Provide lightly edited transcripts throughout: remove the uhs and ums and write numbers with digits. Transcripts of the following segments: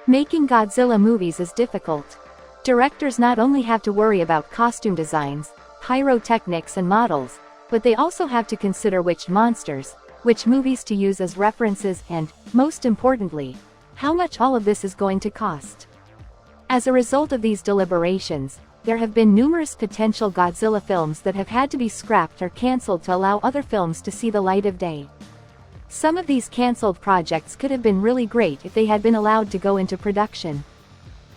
Making Godzilla movies is difficult. Directors not only have to worry about costume designs, pyrotechnics and models, but they also have to consider which monsters, which movies to use as references and, most importantly, how much all of this is going to cost. As a result of these deliberations, there have been numerous potential Godzilla films that have had to be scrapped or cancelled to allow other films to see the light of day. Some of these cancelled projects could have been really great if they had been allowed to go into production.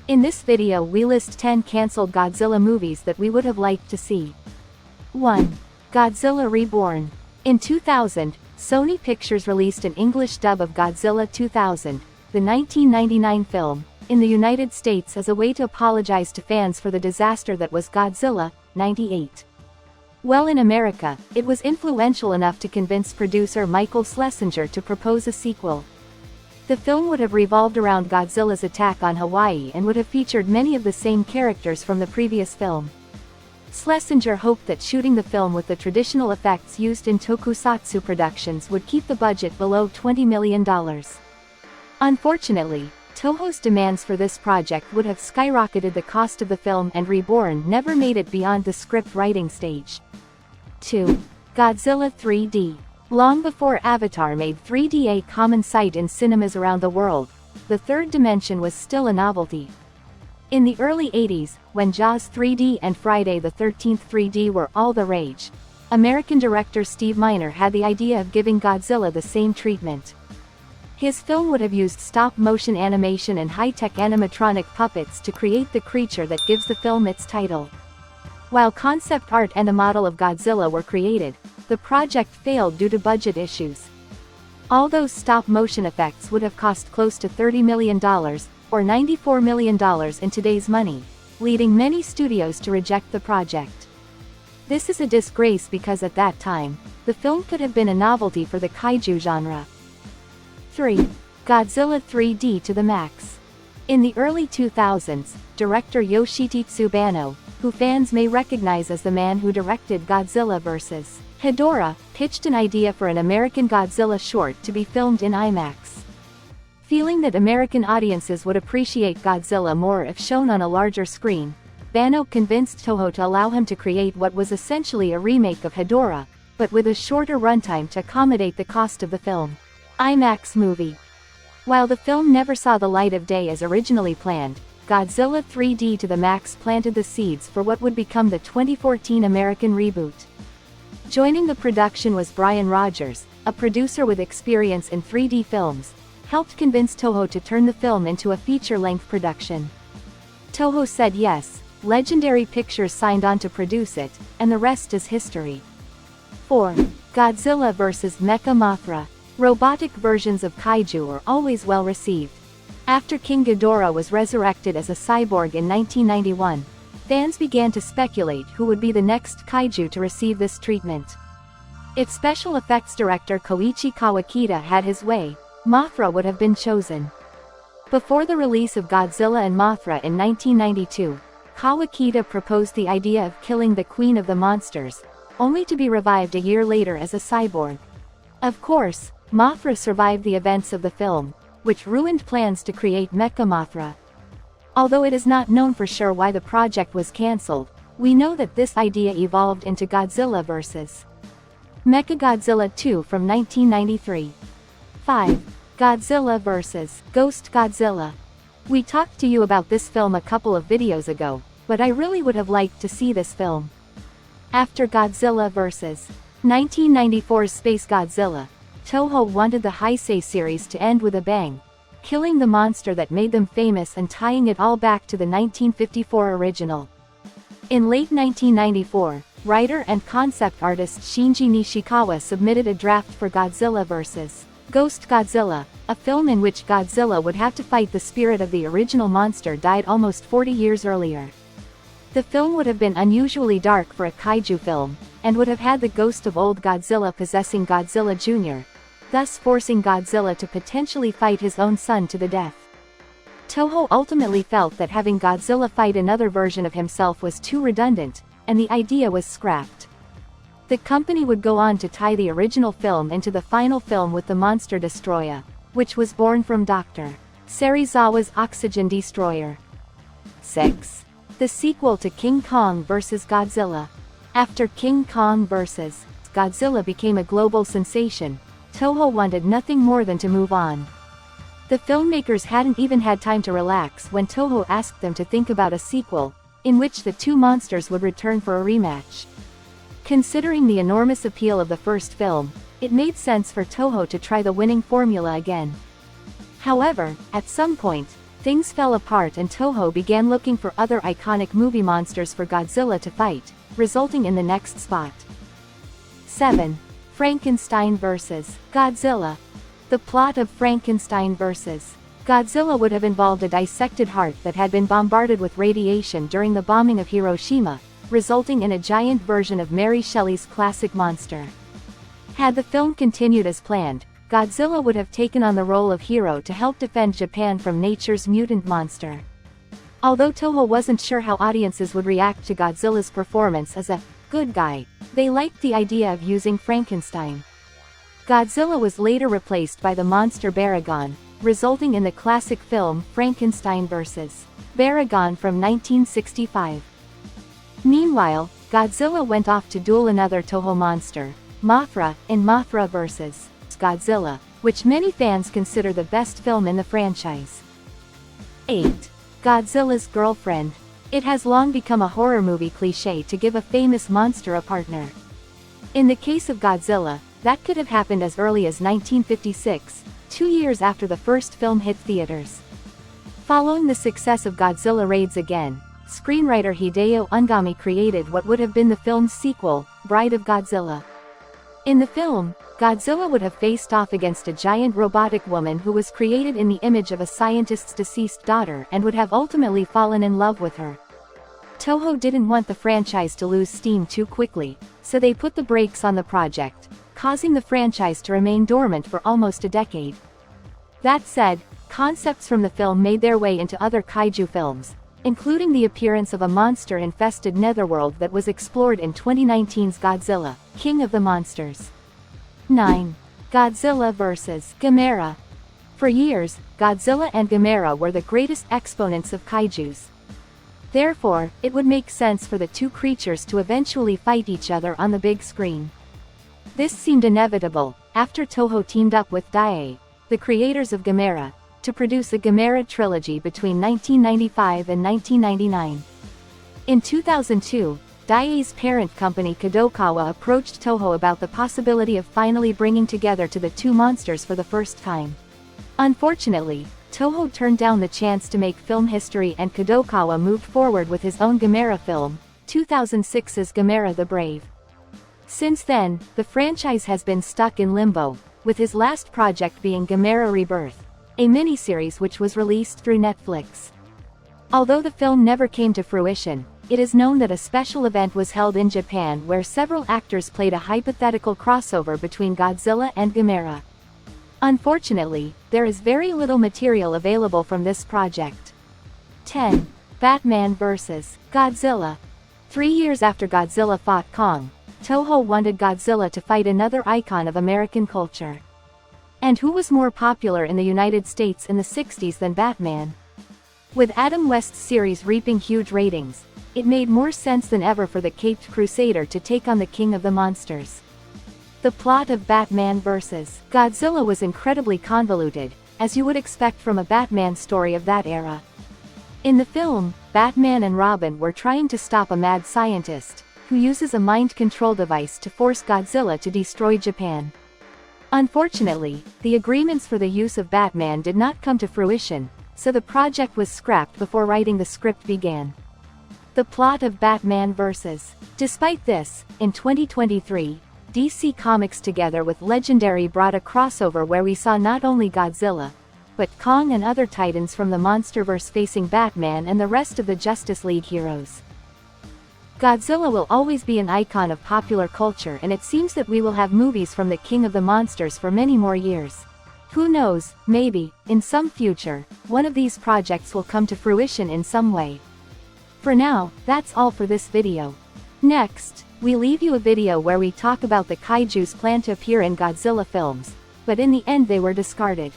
In this video we list 10 cancelled Godzilla movies that we would have liked to see. 1. Godzilla Reborn. In 2000, Sony Pictures released an English dub of Godzilla 2000, the 1999 film, in the United States as a way to apologize to fans for the disaster that was Godzilla, 98. Well, in America, it was influential enough to convince producer Michael Schlesinger to propose a sequel. The film would have revolved around Godzilla's attack on Hawaii and would have featured many of the same characters from the previous film. Schlesinger hoped that shooting the film with the traditional effects used in tokusatsu productions would keep the budget below $20 million. Unfortunately, Toho's demands for this project would have skyrocketed the cost of the film, and Reborn never made it beyond the script writing stage. 2. Godzilla 3D. Long before Avatar made 3D a common sight in cinemas around the world, the third dimension was still a novelty. In the early 80s, when Jaws 3D and Friday the 13th 3D were all the rage, American director Steve Miner had the idea of giving Godzilla the same treatment. His film would have used stop-motion animation and high-tech animatronic puppets to create the creature that gives the film its title. While concept art and a model of Godzilla were created, the project failed due to budget issues. All those stop-motion effects would have cost close to $30 million, or $94 million in today's money, leading many studios to reject the project. This is a disgrace because at that time, the film could have been a novelty for the kaiju genre. 3. Godzilla 3D to the max. In the early 2000s, director Yoshititsu Banno, who fans may recognize as the man who directed Godzilla vs. Hedorah, pitched an idea for an American Godzilla short to be filmed in IMAX. Feeling that American audiences would appreciate Godzilla more if shown on a larger screen, Banno convinced Toho to allow him to create what was essentially a remake of Hedorah, but with a shorter runtime to accommodate the cost of the film. IMAX movie. While the film never saw the light of day as originally planned, Godzilla 3D to the max planted the seeds for what would become the 2014 American reboot. Joining the production was Brian Rogers, a producer with experience in 3D films, helped convince Toho to turn the film into a feature-length production. Toho said yes, Legendary Pictures signed on to produce it, and the rest is history. 4. Godzilla vs. Mecha-Mothra. Robotic versions of kaiju are always well received. After King Ghidorah was resurrected as a cyborg in 1991, fans began to speculate who would be the next kaiju to receive this treatment. If special effects director Koichi Kawakita had his way, Mathra would have been chosen. Before the release of Godzilla and Mathra in 1992, Kawakita proposed the idea of killing the Queen of the Monsters, only to be revived a year later as a cyborg. Of course, Mathra survived the events of the film, which ruined plans to create Mecha-Mothra. Although it is not known for sure why the project was cancelled, we know that this idea evolved into Godzilla vs. Mechagodzilla 2 from 1993. 5. Godzilla vs. Ghost Godzilla. We talked to you about this film a couple of videos ago, but I really would have liked to see this film. After Godzilla vs. 1994's Space Godzilla, Toho wanted the Heisei series to end with a bang, killing the monster that made them famous and tying it all back to the 1954 original. In late 1994, writer and concept artist Shinji Nishikawa submitted a draft for Godzilla vs. Ghost Godzilla, a film in which Godzilla would have to fight the spirit of the original monster died almost 40 years earlier. The film would have been unusually dark for a kaiju film, and would have had the ghost of old Godzilla possessing Godzilla Jr., thus forcing Godzilla to potentially fight his own son to the death. Toho ultimately felt that having Godzilla fight another version of himself was too redundant, and the idea was scrapped. The company would go on to tie the original film into the final film with the monster Destroya, which was born from Dr. Serizawa's Oxygen Destroyer. 6. The sequel to King Kong vs. Godzilla. After King Kong vs. Godzilla became a global sensation, Toho wanted nothing more than to move on. The filmmakers hadn't even had time to relax when Toho asked them to think about a sequel, in which the two monsters would return for a rematch. Considering the enormous appeal of the first film, it made sense for Toho to try the winning formula again. However, at some point, things fell apart and Toho began looking for other iconic movie monsters for Godzilla to fight, resulting in the next spot. 7. Frankenstein vs. Godzilla. The plot of Frankenstein vs. Godzilla would have involved a dissected heart that had been bombarded with radiation during the bombing of Hiroshima, resulting in a giant version of Mary Shelley's classic monster. Had the film continued as planned, Godzilla would have taken on the role of hero to help defend Japan from nature's mutant monster. Although Toho wasn't sure how audiences would react to Godzilla's performance as a good guy, they liked the idea of using Frankenstein. Godzilla was later replaced by the monster Baragon, resulting in the classic film Frankenstein vs. Baragon from 1965. Meanwhile, Godzilla went off to duel another Toho monster, Mathra, in Mathra vs. Godzilla, which many fans consider the best film in the franchise. 8. Godzilla's Girlfriend. It has long become a horror movie cliché to give a famous monster a partner. In the case of Godzilla, that could have happened as early as 1956, 2 years after the first film hit theaters. Following the success of Godzilla Raids Again, screenwriter Hideo Ungami created what would have been the film's sequel, Bride of Godzilla. In the film, Godzilla would have faced off against a giant robotic woman who was created in the image of a scientist's deceased daughter and would have ultimately fallen in love with her. Toho didn't want the franchise to lose steam too quickly, so they put the brakes on the project, causing the franchise to remain dormant for almost a decade. That said, concepts from the film made their way into other kaiju films, including the appearance of a monster-infested netherworld that was explored in 2019's Godzilla, King of the Monsters. 9. Godzilla vs. Gamera. For years, Godzilla and Gamera were the greatest exponents of kaijus. Therefore, it would make sense for the two creatures to eventually fight each other on the big screen. This seemed inevitable, after Toho teamed up with Daiei, the creators of Gamera, to produce a Gamera trilogy between 1995 and 1999. In 2002, Daiei's parent company Kadokawa approached Toho about the possibility of finally bringing together the two monsters for the first time. Unfortunately, Toho turned down the chance to make film history and Kadokawa moved forward with his own Gamera film, 2006's Gamera the Brave. Since then, the franchise has been stuck in limbo, with his last project being Gamera Rebirth, a miniseries which was released through Netflix. Although the film never came to fruition, it is known that a special event was held in Japan where several actors played a hypothetical crossover between Godzilla and Gamera. Unfortunately, there is very little material available from this project. 10. Batman vs. Godzilla. 3 years after Godzilla fought Kong, Toho wanted Godzilla to fight another icon of American culture. And who was more popular in the United States in the 60s than Batman? With Adam West's series reaping huge ratings, it made more sense than ever for the Caped Crusader to take on the King of the Monsters. The plot of Batman vs. Godzilla was incredibly convoluted, as you would expect from a Batman story of that era. In the film, Batman and Robin were trying to stop a mad scientist, who uses a mind control device to force Godzilla to destroy Japan. Unfortunately, the agreements for the use of Batman did not come to fruition, so the project was scrapped before writing the script began. The plot of Batman vs. Despite this, in 2023, DC Comics together with Legendary brought a crossover where we saw not only Godzilla, but Kong and other titans from the Monsterverse facing Batman and the rest of the Justice League heroes. Godzilla will always be an icon of popular culture, and it seems that we will have movies from the King of the Monsters for many more years. Who knows, maybe, in some future, one of these projects will come to fruition in some way. For now, that's all for this video. Next, we leave you a video where we talk about the kaijus planned to appear in Godzilla films, but in the end they were discarded.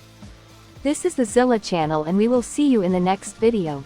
This is the Zilla channel and we will see you in the next video.